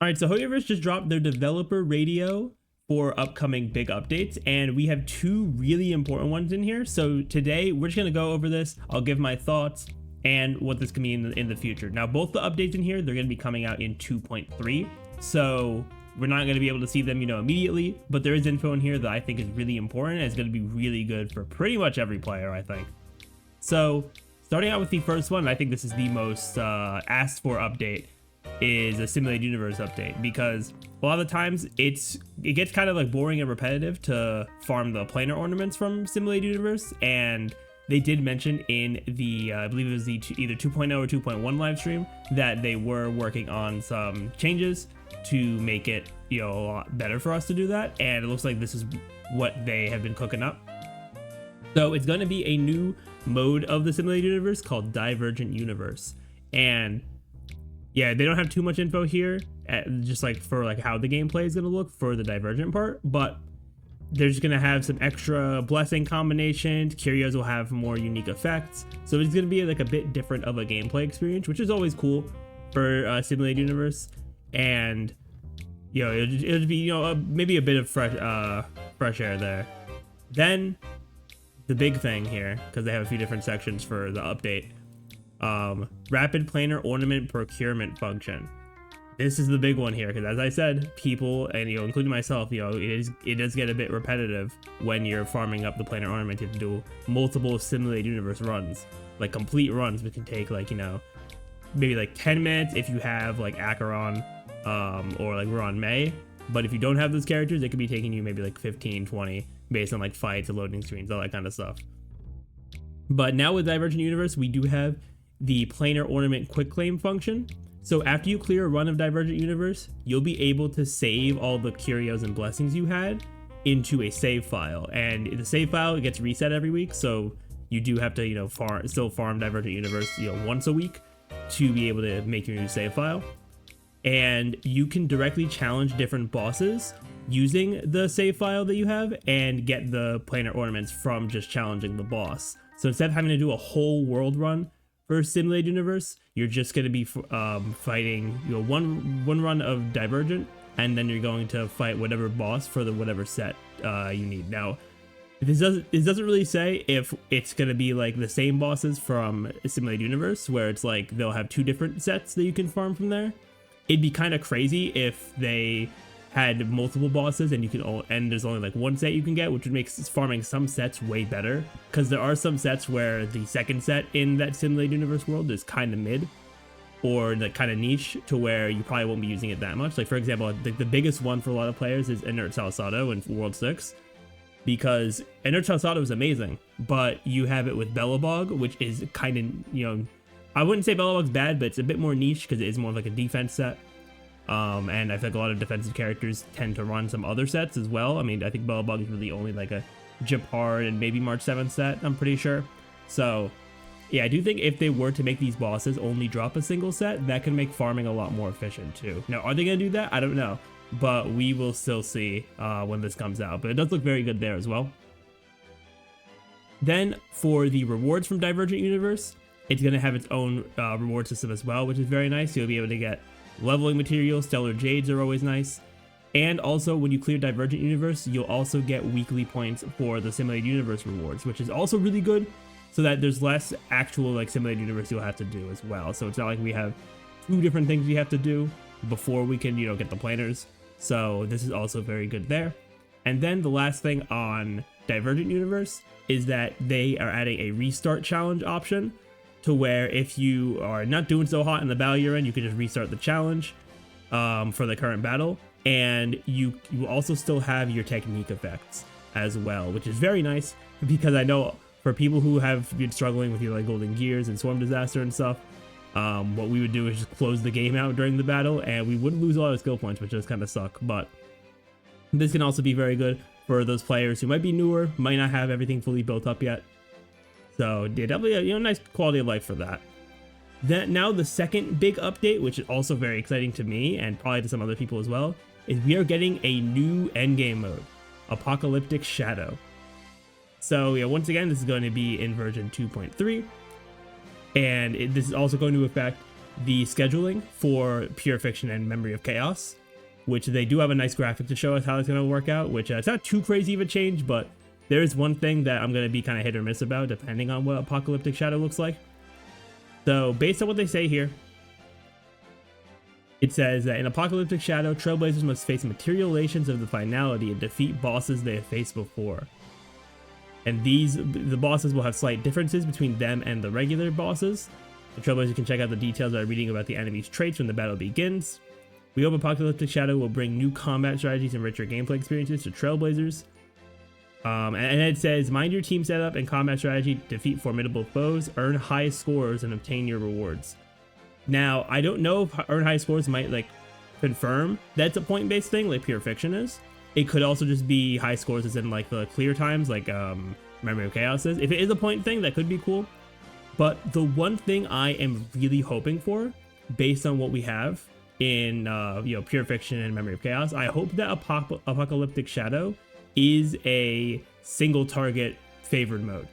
All right, so Hoyoverse just dropped their developer radio for upcoming big updates, and we have two really important ones in here. So today we're just gonna go over this. I'll give my thoughts and what this can mean in the future. Now, both the updates in here, they're gonna be coming out in 2.3. So we're not gonna be able to see them, immediately, but there is info in here that I think is really important and it's gonna be really good for pretty much every player, I think. So starting out with the first one, I think this is the most asked for update, is a Simulated Universe update, because a lot of the times it gets kind of like boring and repetitive to farm the planar ornaments from Simulated Universe, and they did mention in the I believe it was the either 2.0 or 2.1 live stream that they were working on some changes to make it a lot better for us to do that, and it looks like this is what they have been cooking up. So it's going to be a new mode of the Simulated Universe called Divergent Universe, and yeah, they don't have too much info here, just like for like how the gameplay is going to look for the Divergent part, but they're just going to have some extra blessing combinations. Curios will have more unique effects, so it's going to be like a bit different of a gameplay experience, which is always cool for Simulated Universe. And it'll be maybe a bit of fresh air there. Then the big thing here, because they have a few different sections for the update, rapid planar ornament procurement function. This is the big one here, because as I said, people, and including myself, it does get a bit repetitive when you're farming up the planar ornament. You have to do multiple Simulated Universe runs, like complete runs, which can take like maybe like 10 minutes if you have like Acheron or like Ron May. But if you don't have those characters, it could be taking you maybe like 15, 20 based on like fights and loading screens, all that kind of stuff. But now with Divergent Universe, we do have the planar ornament quick claim function. So after you clear a run of Divergent Universe, you'll be able to save all the curios and blessings you had into a save file, and the save file gets reset every week. So you do have to still farm Divergent Universe once a week to be able to make your new save file. And you can directly challenge different bosses using the save file that you have and get the planar ornaments from just challenging the boss. So instead of having to do a whole world run for Simulated Universe, you're just going to be fighting one run of Divergent, and then you're going to fight whatever boss for whatever set you need. Now, this doesn't really say if it's going to be like the same bosses from Simulated Universe, where it's like they'll have two different sets that you can farm from there. It'd be kind of crazy if they had multiple bosses and there's only like one set you can get, which would make farming some sets way better, because there are some sets where the second set in that Simulated Universe world is kind of mid or like kind of niche to where you probably won't be using it that much. Like for example, the biggest one for a lot of players is Inert Salsado in World 6, because Inert Salsado is amazing, but you have it with Belobog, which is kind of I wouldn't say Belobog's bad, but it's a bit more niche because it is more of like a defense set. And I feel like a lot of defensive characters tend to run some other sets as well. I mean, I think Belobog is really only like a Japard and maybe March 7th set, I'm pretty sure. So yeah, I do think if they were to make these bosses only drop a single set, that can make farming a lot more efficient too. Now, are they going to do that? I don't know, but we will still see when this comes out. But it does look very good there as well. Then for the rewards from Divergent Universe, it's going to have its own reward system as well, which is very nice. You'll be able to get leveling materials. Stellar Jades are always nice. And also, when you clear Divergent Universe, you'll also get weekly points for the Simulated Universe rewards, which is also really good, so that there's less actual like Simulated Universe you'll have to do as well. So it's not like we have two different things we have to do before we can get the planers. So this is also very good there. And then the last thing on Divergent Universe is that they are adding a restart challenge option, to where if you are not doing so hot in the battle you're in, you can just restart the challenge for the current battle, and you also still have your technique effects as well, which is very nice, because I know for people who have been struggling with like Golden Gears and Swarm Disaster and stuff, what we would do is just close the game out during the battle, and we wouldn't lose a lot of skill points, which does kind of suck. But this can also be very good for those players who might be newer, might not have everything fully built up yet. So yeah, definitely a nice quality of life for that. Then now the second big update, which is also very exciting to me and probably to some other people as well, is we are getting a new endgame mode, Apocalyptic Shadow. So yeah, once again, this is going to be in version 2.3, and this is also going to affect the scheduling for Pure Fiction and Memory of Chaos, which they do have a nice graphic to show us how it's going to work out, which it's not too crazy of a change, but there is one thing that I'm going to be kind of hit or miss about depending on what Apocalyptic Shadow looks like. So based on what they say here, it says that in Apocalyptic Shadow, Trailblazers must face materializations of the finality and defeat bosses they have faced before. And the bosses will have slight differences between them and the regular bosses. The Trailblazers can check out the details by reading about the enemy's traits when the battle begins. We hope Apocalyptic Shadow will bring new combat strategies and richer gameplay experiences to Trailblazers. And it says, mind your team setup and combat strategy, defeat formidable foes, earn high scores, and obtain your rewards. Now, I don't know if earn high scores might like confirm that's a point-based thing like Pure Fiction is. It could also just be high scores as in like the clear times like Memory of Chaos is. If it is a point thing, that could be cool. But the one thing I am really hoping for, based on what we have in Pure Fiction and Memory of Chaos, I hope that Apocalyptic Shadow is a single target favored mode.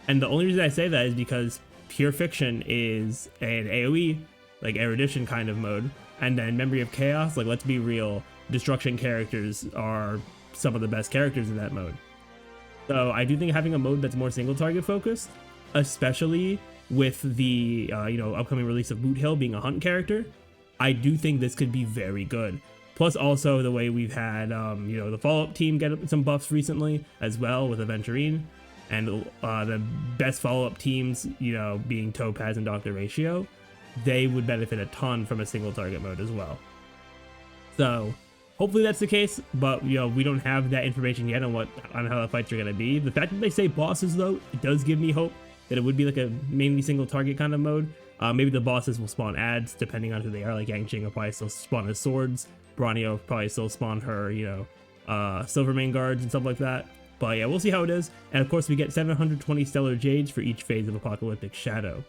And the only reason I say that is because Pure Fiction is an AoE, like erudition kind of mode, and then Memory of Chaos, like let's be real, destruction characters are some of the best characters in that mode. So I do think having a mode that's more single target focused, especially with the upcoming release of Boot Hill being a hunt character, I do think this could be very good. Plus also the way we've had the follow-up team get some buffs recently as well with aventurine, and the best follow-up teams being Topaz and Dr. Ratio, they would benefit a ton from a single target mode as well. So hopefully that's the case, but we don't have that information yet on how the fights are going to be. The fact that they say bosses though, it does give me hope that it would be like a mainly single target kind of mode. Maybe the bosses will spawn ads depending on who they are, like Yang will probably still spawn as swords, Bronio will probably still spawn her Silvermane guards and stuff like that. But yeah, we'll see how it is. And of course we get 720 Stellar Jades for each phase of Apocalyptic Shadow.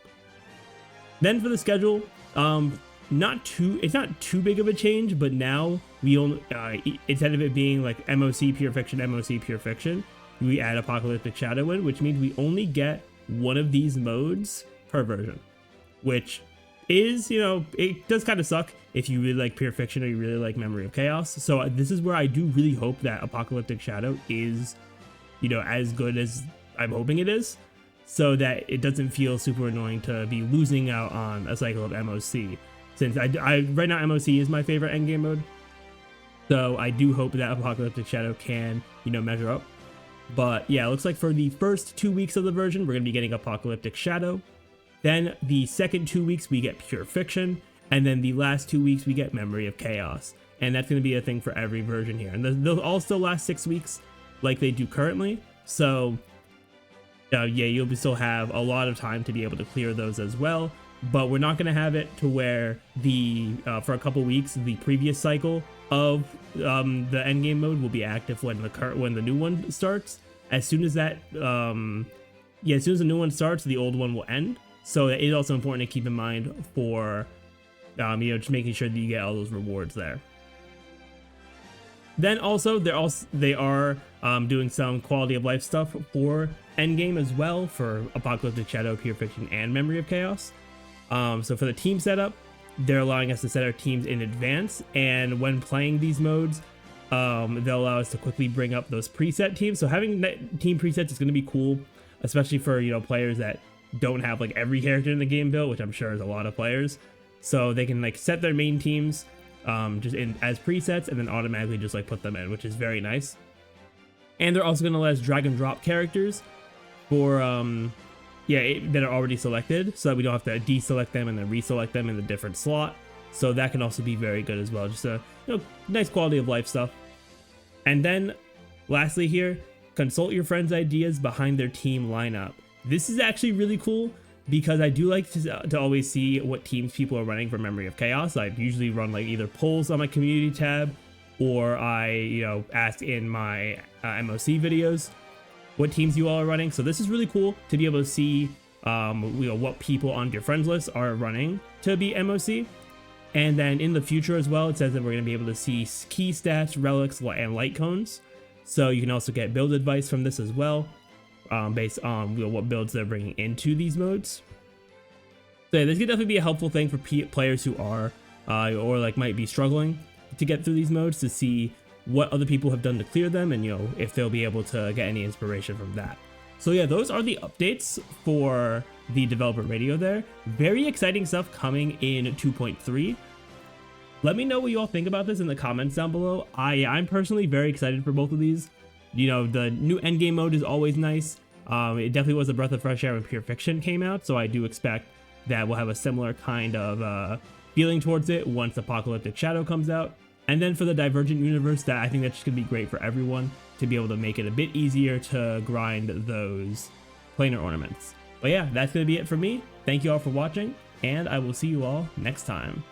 Then for the schedule, it's not too big of a change, but now we only instead of it being like MOC Pure Fiction, we add Apocalyptic Shadow in, which means we only get one of these modes per version, which is, it does kind of suck if you really like Pure Fiction or you really like Memory of Chaos. So this is where I do really hope that Apocalyptic Shadow is, as good as I'm hoping it is, so that it doesn't feel super annoying to be losing out on a cycle of MOC. Since I right now MOC is my favorite endgame mode, so I do hope that Apocalyptic Shadow can measure up. But yeah, it looks like for the first 2 weeks of the version, we're gonna be getting Apocalyptic Shadow. Then the second 2 weeks we get Pure Fiction, and then the last 2 weeks we get Memory of Chaos. And that's gonna be a thing for every version here. And they'll all still last 6 weeks like they do currently. So yeah, you'll still have a lot of time to be able to clear those as well. But we're not going to have it to where for a couple weeks the previous cycle of the endgame mode will be active when the new one starts. As soon as the new one starts, the old one will end. So it is also important to keep in mind for just making sure that you get all those rewards there. Then also they are doing some quality of life stuff for endgame as well for Apocalyptic Shadow, Pure Fiction, and Memory of Chaos. So for the team setup, they're allowing us to set our teams in advance, and when playing these modes, they'll allow us to quickly bring up those preset teams. So having team presets is going to be cool, especially for players that don't have like every character in the game built, which I'm sure is a lot of players. So they can like set their main teams just as presets and then automatically just like put them in, which is very nice. And they're also going to let us drag and drop characters for that are already selected, so that we don't have to deselect them and then reselect them in a different slot. So that can also be very good as well. Just a nice quality of life stuff. And then lastly here, consult your friends' ideas behind their team lineup. This is actually really cool because I do like to always see what teams people are running for Memory of Chaos. I usually run like either polls on my community tab, or I ask in my MOC videos what teams you all are running. So this is really cool to be able to see what people on your friends list are running to be MOC. And then in the future as well, it says that we're going to be able to see key stats, relics, and light cones. So you can also get build advice from this as well, based on what builds they're bringing into these modes. So yeah, this could definitely be a helpful thing for players who are or like might be struggling to get through these modes, to see what other people have done to clear them, and if they'll be able to get any inspiration from that. So yeah, those are the updates for the developer radio there. Very exciting stuff coming in 2.3. Let me know what you all think about this in the comments down below. I'm personally very excited for both of these. The new Endgame mode is always nice. It definitely was a breath of fresh air when Pure Fiction came out, so I do expect that we'll have a similar kind of feeling towards it once Apocalyptic Shadow comes out. And then for the Divergent Universe, that I think that's just going to be great for everyone, to be able to make it a bit easier to grind those planar ornaments. But yeah, that's going to be it for me. Thank you all for watching, and I will see you all next time.